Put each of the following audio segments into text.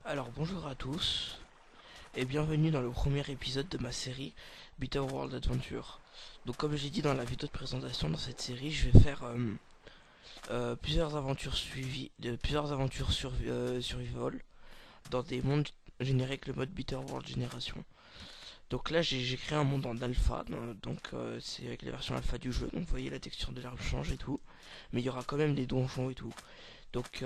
Alors bonjour à tous et bienvenue dans le premier épisode de ma série Bitter World Adventure. Donc comme j'ai dit dans la vidéo de présentation, dans cette série je vais faire plusieurs aventures survival dans des mondes générés avec le mode Bitter World Génération. Donc là j'ai créé un monde en alpha, c'est avec la version alpha du jeu, donc vous voyez la texture de l'herbe change et tout, mais il y aura quand même des donjons et tout. Donc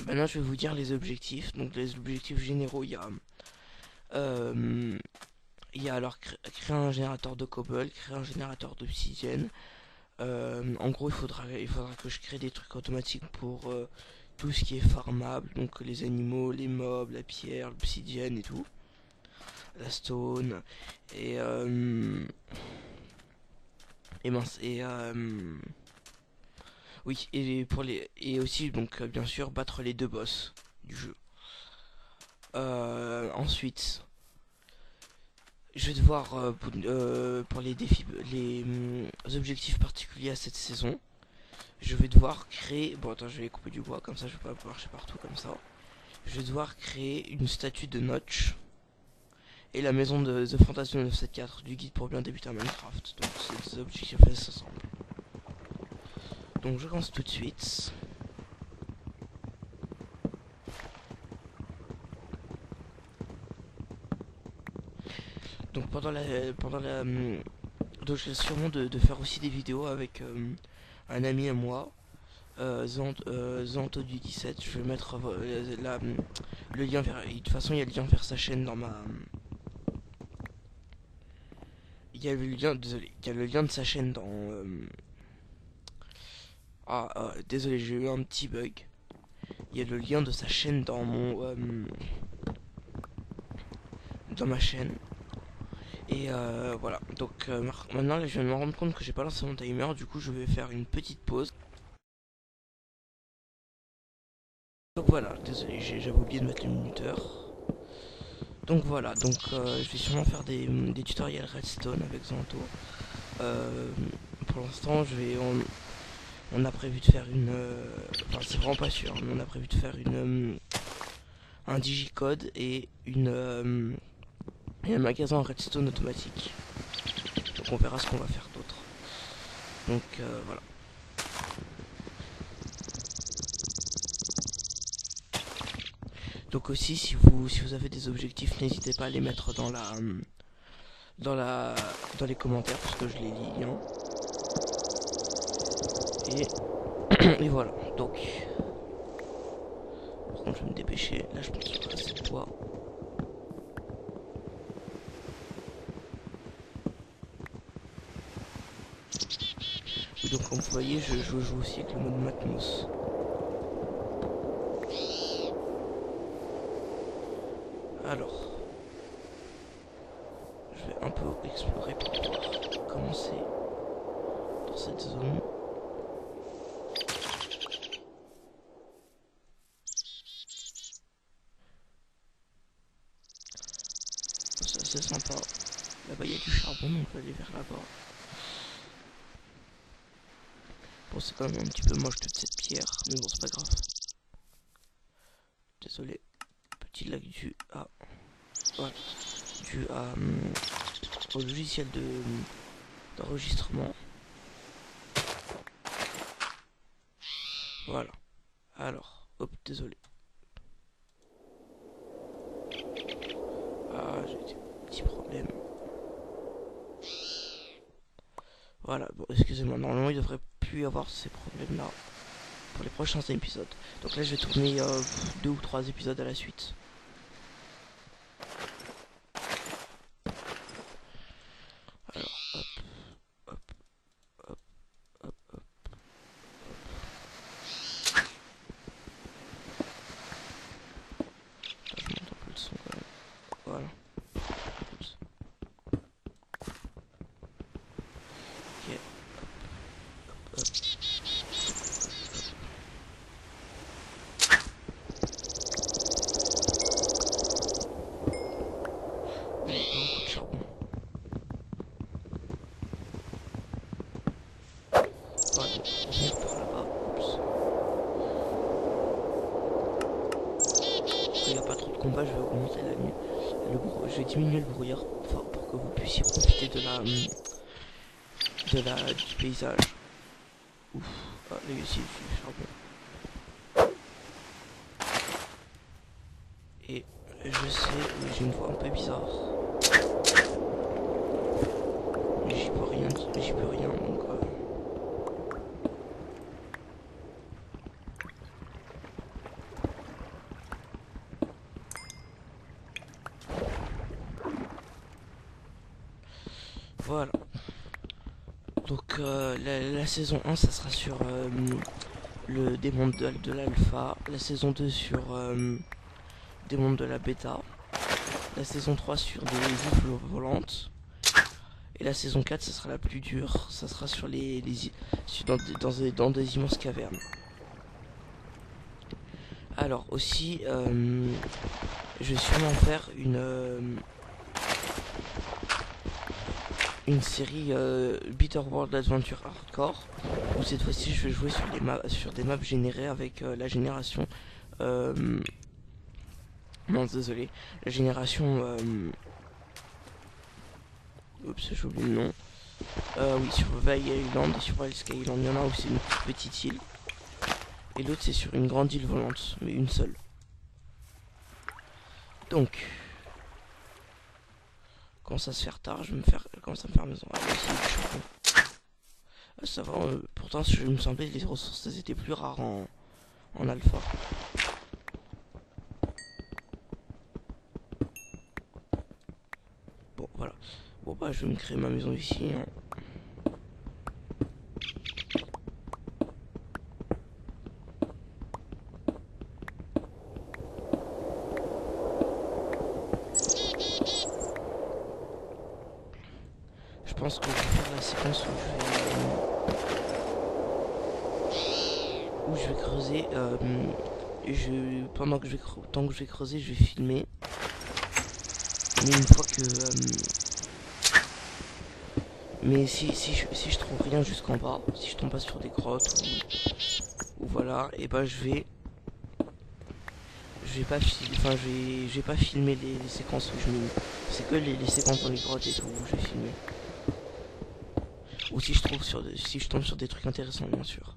maintenant je vais vous dire les objectifs. Donc les objectifs généraux, euh, il y a alors créer un générateur de cobble, créer un générateur d'obsidienne. En gros il faudra que je crée des trucs automatiques pour tout ce qui est farmable, donc les animaux, les mobs, la pierre, l'obsidienne et tout, la stone et mince et oui, et aussi donc bien sûr battre les deux boss du jeu. Ensuite, je vais devoir pour les défis, les objectifs particuliers à cette saison, je vais devoir créer. Bon, attends, je vais couper du bois comme ça, je vais pas marcher partout comme ça. Je vais devoir créer une statue de Notch et la maison de The Fantasy 974 du guide pour bien débuter à Minecraft. Donc, c'est des objectifs ensemble. Donc, je commence tout de suite. Donc donc j'ai sûrement de faire aussi des vidéos avec un ami à moi, Zanto du 17. Je vais mettre le lien vers. De toute façon, il y a le lien vers sa chaîne dans ma. Il y a le lien, désolé, il y a le lien de sa chaîne dans. Désolé, j'ai eu un petit bug. Il y a le lien de sa chaîne dans ma chaîne. Et voilà. Donc maintenant, là, je viens de me rendre compte que j'ai pas lancé mon timer. Du coup, je vais faire une petite pause. Donc voilà, désolé, j'avais oublié de mettre le minuteur. Donc voilà, je vais sûrement faire des tutoriels redstone avec Zanto. Euh, pour l'instant, on a prévu de faire une. Enfin, c'est vraiment pas sûr, mais on a prévu de faire un digicode et un magasin en redstone automatique. Donc on verra ce qu'on va faire d'autre. Donc voilà. Donc aussi, si vous avez des objectifs, n'hésitez pas à les mettre dans la, dans les commentaires parce que je les lis. Hein. Et voilà. Donc, par contre, je vais me dépêcher. Là, je pense qu'il y aura assez de bois. Et donc, comme vous voyez, je joue aussi avec le mode Matmos. Alors, je vais un peu explorer pour pouvoir commencer dans cette zone. C'est assez sympa. Là-bas, il y a du charbon, donc on peut aller vers là-bas. Bon, c'est quand même un petit peu moche toute cette pierre, mais bon, c'est pas grave. Désolé. Petit lag voilà, au logiciel d'enregistrement. Voilà. Alors, hop, désolé. Ah, j'ai des petits problèmes. Voilà, bon, excusez-moi, normalement il devrait plus y avoir ces problèmes-là pour les prochains épisodes. Donc là, je vais tourner 2 ou 3 épisodes à la suite. Alors, hop, hop, hop, hop, hop. Là, je monte un peu le son quand même. Voilà. Ok, hop, hop. de combat, je vais augmenter je vais diminuer le brouillard pour que vous puissiez profiter du paysage. Ouf, ah, là ici, il fait charbon. Et je sais, mais j'ai une voix un peu bizarre. Mais j'y peux rien, donc... Voilà. Donc la saison 1, ça sera sur le démon de l'alpha. La saison 2 sur démon de la bêta. La saison 3 sur des îles volantes. Et la saison 4, ça sera la plus dure. Ça sera sur dans des immenses cavernes. Alors aussi, je vais sûrement faire une série Bitter World Adventure Hardcore, où cette fois-ci je vais jouer sur des maps générées avec la génération non désolé, la génération oups, j'ai oublié le nom. Oui, sur Veil Island et sur Wild Sky Island, il y en a où c'est une petite île et l'autre c'est sur une grande île volante, mais une seule. Donc quand ça se faire tard, je vais commencer à me faire maison. Ah, ici, ah, ça va, pourtant je me semblais que les ressources elles étaient plus rares en alpha. Bon voilà. Bon bah je vais me créer ma maison ici. Hein. Je pense que je vais faire la séquence où je vais creuser. Tant que je vais creuser, je vais filmer. Mais une fois que mais si je trouve rien jusqu'en bas, si je tombe pas sur des grottes ou voilà, et bah je vais pas filmer les séquences où je mine. C'est que les séquences dans les grottes et tout où je vais filmer. Ou si je tombe sur des trucs intéressants, bien sûr.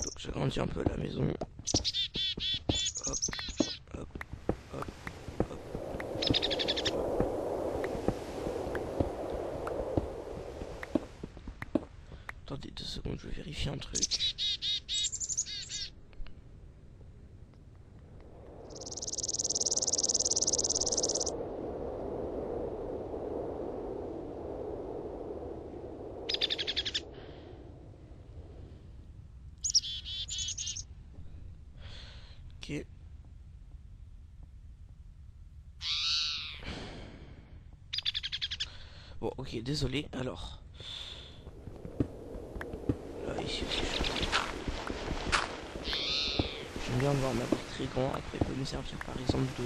Donc j'agrandis un peu la maison. Hop, hop, hop, hop. Attendez 2 secondes, je vais vérifier un truc. Ok. Bon, ok, désolé. Alors, là, ici aussi, j'aime bien voir ma barre très grand. Après, il peut me servir par exemple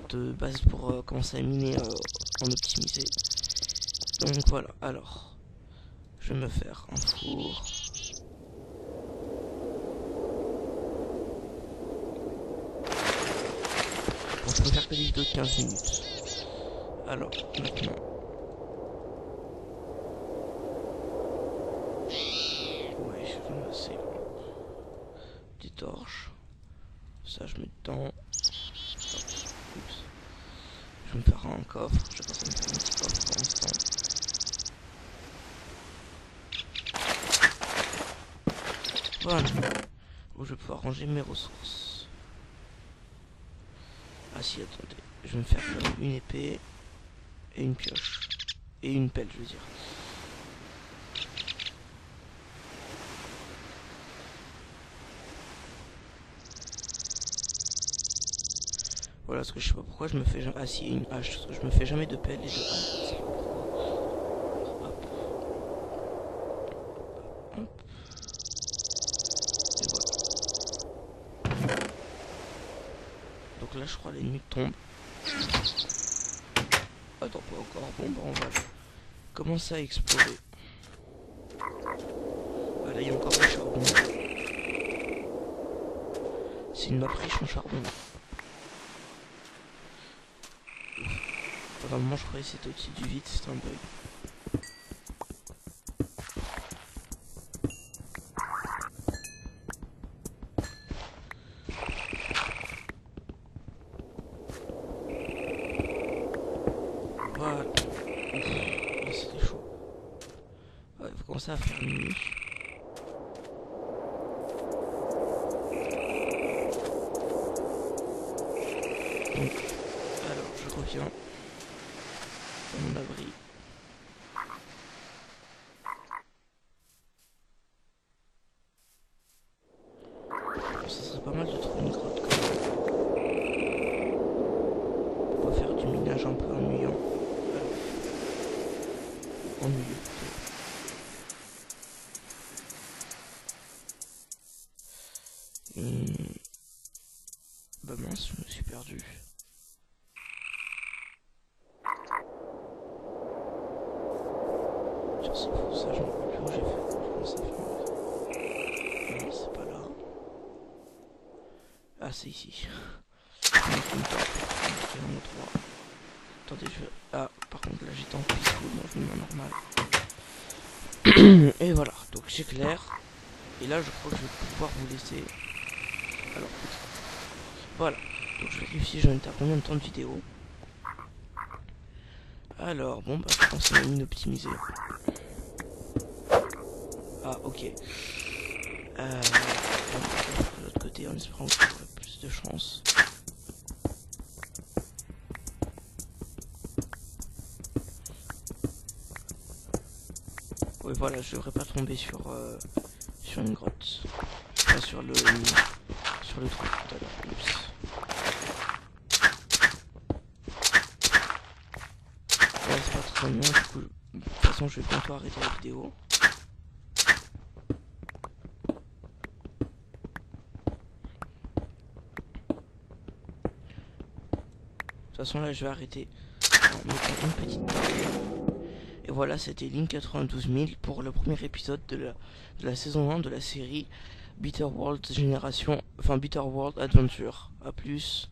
de base pour commencer à miner en optimisé. Donc voilà, alors, je vais me faire un four. Bon, je peux faire que des vidéos de 15 minutes. Alors, maintenant. Ouais, je vais passer. Des torches. Ça, je mets dedans. Oups. Je vais me faire un coffre. Je vais pas me faire un petit coffre pour l'instant. Voilà. Où je vais pouvoir ranger mes ressources. Ah si, attendez. Je vais me faire une épée et une pioche. Et une pelle, je veux dire. Voilà, parce que je sais pas pourquoi je me fais jamais... Ah si, une hache, parce que je me fais jamais de pelle et de hache. Hop. Hop. Et voilà. Donc là, je crois l'ennemi tombe. Attends, pas encore. Bon, bah on va commencer à explorer. Voilà, il y a encore du charbon. C'est c'est une map riche en charbon. Pendant un moment je croyais que c'était au-dessus du vide, c'était un bug. Voilà. Là c'était chaud. Ouais, il faut commencer à faire nuit. Donc, alors je reviens dans mon abri. Ça serait pas mal de trouver une grotte quand même. On va faire du minage un peu ennuyant. Ennuyeux plutôt. Bah mince, je me suis perdu. Tiens, c'est fou, ça, je me rappelle plus où j'ai fait. Je pense que ça fait. Non, c'est pas là. Ah, c'est ici. Attendez, je vais. Ah, par contre, là j'étais en peaceful, donc je me mets en normal. Et voilà, donc j'éclaire. Et là, je crois que je vais pouvoir vous laisser. Alors, voilà. Donc je vérifie, j'en étais à combien de temps de vidéo. Alors, bon, bah, je pense que c'est une optimisée. Ah, ok. On va de l'autre côté en espérant que j'aurai plus de chance. Oui, voilà, je devrais pas tomber sur une grotte. Pas sur le trou tout à l'heure. Oups. Ouais, c'est pas très bien, du coup, de toute façon, je vais bientôt arrêter la vidéo. De toute façon, là, je vais arrêter en mettant une petite touche. Et voilà, c'était Link 92 000 pour le premier épisode de la saison 1 de la série Bitter World Génération, enfin Bitter World Adventure. A plus.